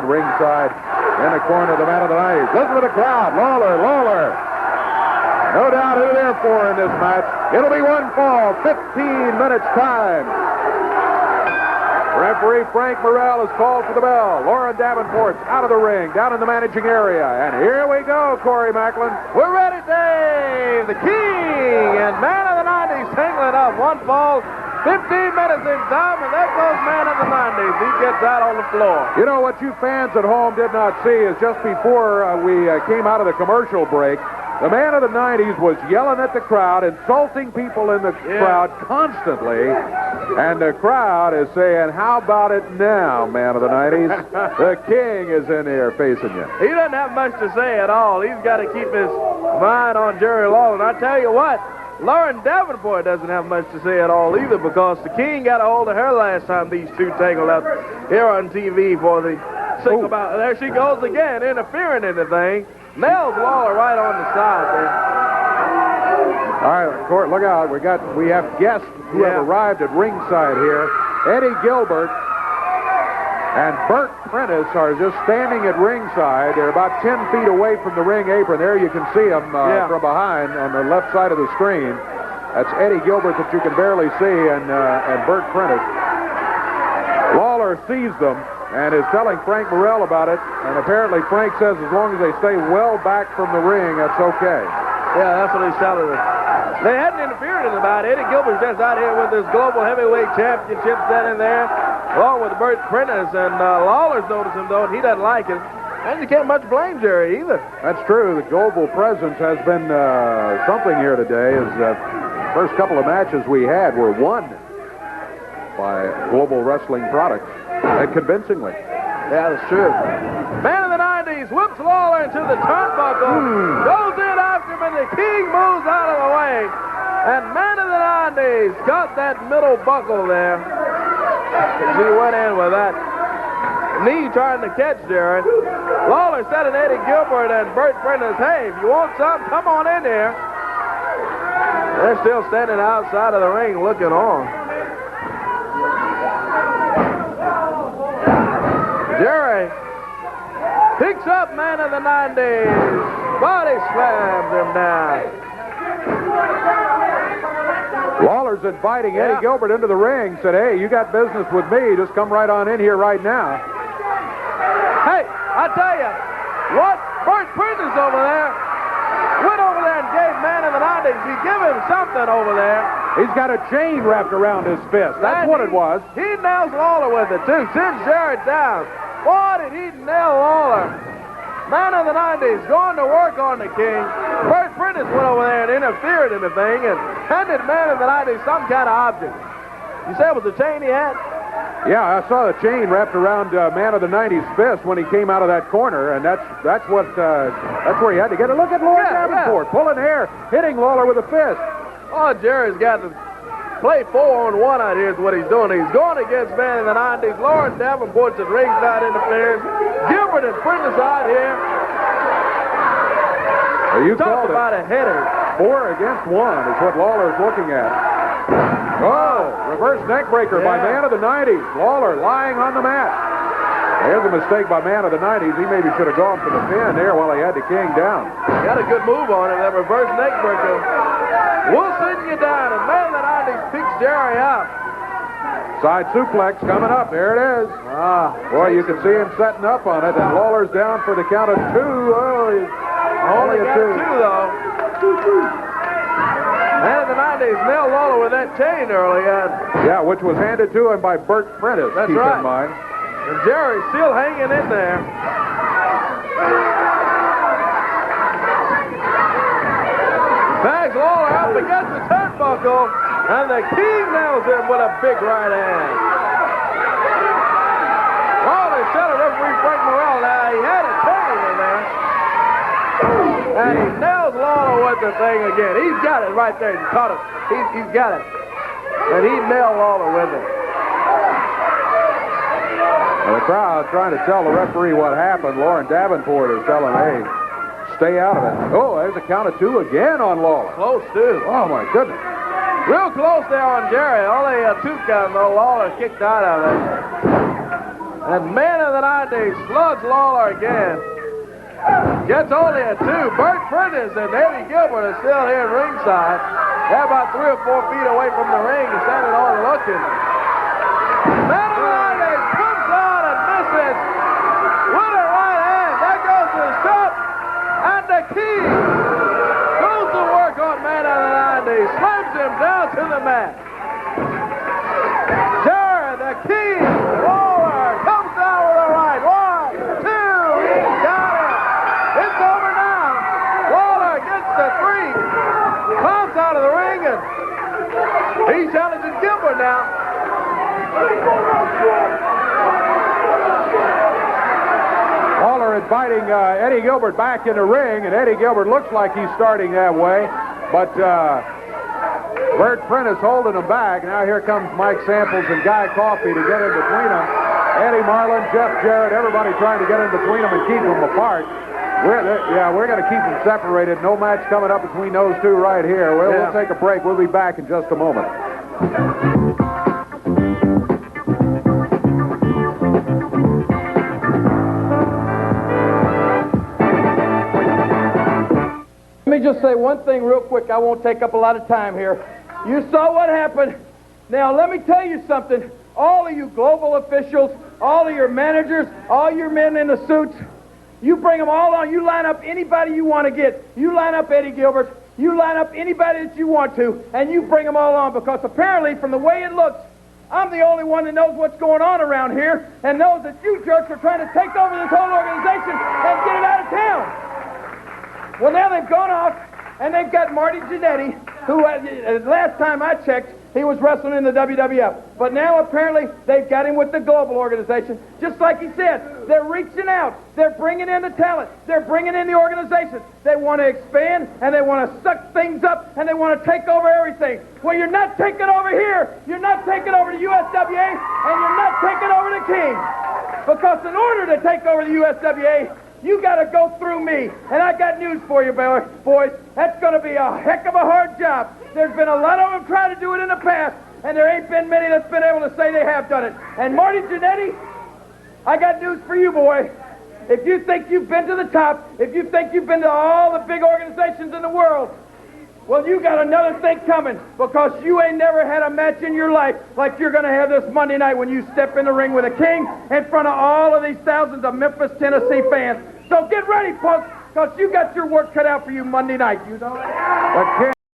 ringside in the corner of the man of the 90s. Listen to the crowd. Lawler. No doubt who they're for in this match. It'll be one fall, 15 minutes time. Referee Frank Morrell has called for the bell. Lauren Davenport's out of the ring, down in the managing area. And here we go, Corey Macklin. We're ready, Dave. The King and man of the 90s singling up. One fall, 15 minutes in time, and there goes man of the 90s. He gets out on the floor. You know what you fans at home did not see is just before we came out of the commercial break, the man of the 90s was yelling at the crowd, insulting people in the crowd constantly. And the crowd is saying, how about it now, man of the 90s? The King is in here facing you. He doesn't have much to say at all. He's got to keep his mind on Jerry Lawler. And I tell you what, Lauren Davenport doesn't have much to say at all either, because the King got a hold of her last time these two tangled up here on TV for the single bout. There she goes again, interfering in the thing. Nails Lawler right on the side there. All right, Court, look out. We have guests who have arrived at ringside here. Eddie Gilbert and Bert Prentice are just standing at ringside. They're about 10 feet away from the ring apron. There you can see them from behind on the left side of the screen. That's Eddie Gilbert that you can barely see, and Bert Prentice. Lawler sees them and is telling Frank Morrell about it, and apparently Frank says as long as they stay well back from the ring, that's okay. Yeah, that's what he's telling us. They hadn't interfered in the bout. Eddie Gilbert's just out here with his Global Heavyweight Championship standing there, along with Bert Prentice, and Lawler's noticed him, though, and he doesn't like it. And you can't much blame Jerry, either. That's true. The global presence has been something here today, as the first couple of matches we had were won by Global Wrestling Products, and convincingly. Yeah, that's true. Man of the 90s whips Lawler into the turnbuckle, goes in after him, and the King moves out of the way. And man of the 90s got that middle buckle there. He went in with that knee trying to catch Jerry. Lawler said to Eddie Gilbert and Bert Prentice, hey, if you want something, come on in here. They're still standing outside of the ring looking on. Jerry picks up man of the 90s. Body slams him down. Lawler's inviting Eddie Gilbert into the ring. Said, hey, you got business with me. Just come right on in here right now. Hey, I tell you, what Bert Prentice over there went over there and gave man of the 90s. He gave him something over there. He's got a chain wrapped around his fist. That's what it was. He nails Lawler with it, too. Sends Jerry down. Boy, did he nail Lawler. Man of the 90s going to work on the King. Bert Prentice went over there and interfered in the thing and handed man of the 90s some kind of object. You said it was a chain he had? Yeah, I saw the chain wrapped around man of the 90s fist when he came out of that corner, and that's where he had to get it. Look at Lauren Davenport pulling hair, hitting Lawler with a fist. Oh, Jerry's got to play 4-on-1 out here is what he's doing. He's going against man in the 90s. Lauren Davenport's at ringside interference. Gilbert and Prentice out here. Well, you talk about a headache. 4 against 1 is what Lawler's looking at. Oh, reverse neck breaker by man of the 90s. Lawler lying on the mat. There's a mistake by man of the 90s. He maybe should have gone for the pin there while he had the King down. He had a good move on him, that reverse neck breaker. We'll send you down, and man of the 90s picks Jerry up. Side suplex coming up. There it is. Boy, you can see him setting up on it, and Lawler's down for the count of 2. Oh, he's only got 2, though. Man of the 90s nailed Lawler with that chain early on. Yeah, which was handed to him by Bert Prentice, That's keep right. in mind. And Jerry's still hanging in there. Bags Lawler up against the turnbuckle, and the King nails him with a big right hand. Lawler said to referee Frank Morrell, now he had a chain in there. And he nails Lawler with the thing again. He's got it right there. He caught it. He's got it. And he nailed Lawler with it. Well, the crowd trying to tell the referee what happened. Lauren Davenport is telling, hey, stay out of it. Oh, there's a count of 2 again on Lawler. Close, too. Oh, my goodness. Real close there on Jerry. Only a 2 count, though. Lawler kicked out of it. And man of the 90s slugs Lawler again. Gets only a 2. Bert Prentice and Eddie Gilbert are still here at ringside. They're about 3 or 4 feet away from the ring and standing on looking. Man of the 90s comes on and misses with a right hand. That goes to the shot. And the key goes to work on man of the 90s. Slams him down to the mat. Jared, the key, Lawler, comes down with a right. 1, 2, he's got it. It's over now. Lawler gets the 3. Comes out of the ring and he's challenging Gilbert now. Lawler inviting Eddie Gilbert back in the ring, and Eddie Gilbert looks like he's starting that way, but Bert Prentice holding him back. Now here comes Mike Samples and Guy Coffey to get in between them. Eddie Marlin, Jeff Jarrett, everybody trying to get in between them and keep them apart. We're going to keep them separated. No match coming up between those two right here. We'll take a break. We'll be back in just a moment. Let me just say one thing real quick. I won't take up a lot of time here. You saw what happened. Now, let me tell you something. All of you global officials, all of your managers, all your men in the suits, you bring them all on. You line up anybody you want to get. You line up Eddie Gilbert. You line up anybody that you want to, and you bring them all on, because apparently, from the way it looks, I'm the only one that knows what's going on around here and knows that you jerks are trying to take over this whole organization and get it out of town. Well, now they've gone off, and they've got Marty Jannetty, who, last time I checked, he was wrestling in the WWF. But now, apparently, they've got him with the global organization. Just like he said, they're reaching out. They're bringing in the talent. They're bringing in the organization. They want to expand, and they want to suck things up, and they want to take over everything. Well, you're not taking over here. You're not taking over the USWA, and you're not taking over the King. Because in order to take over the USWA, you got to go through me. And I got news for you, boys. That's going to be a heck of a hard job. There's been a lot of them trying to do it in the past, and there ain't been many that's been able to say they have done it. And Marty Jannetty, I got news for you, boy. If you think you've been to the top, if you think you've been to all the big organizations in the world, well, you got another thing coming, because you ain't never had a match in your life like you're going to have this Monday night when you step in the ring with a King in front of all of these thousands of Memphis, Tennessee fans. So get ready, folks, because you got your work cut out for you Monday night. You know that?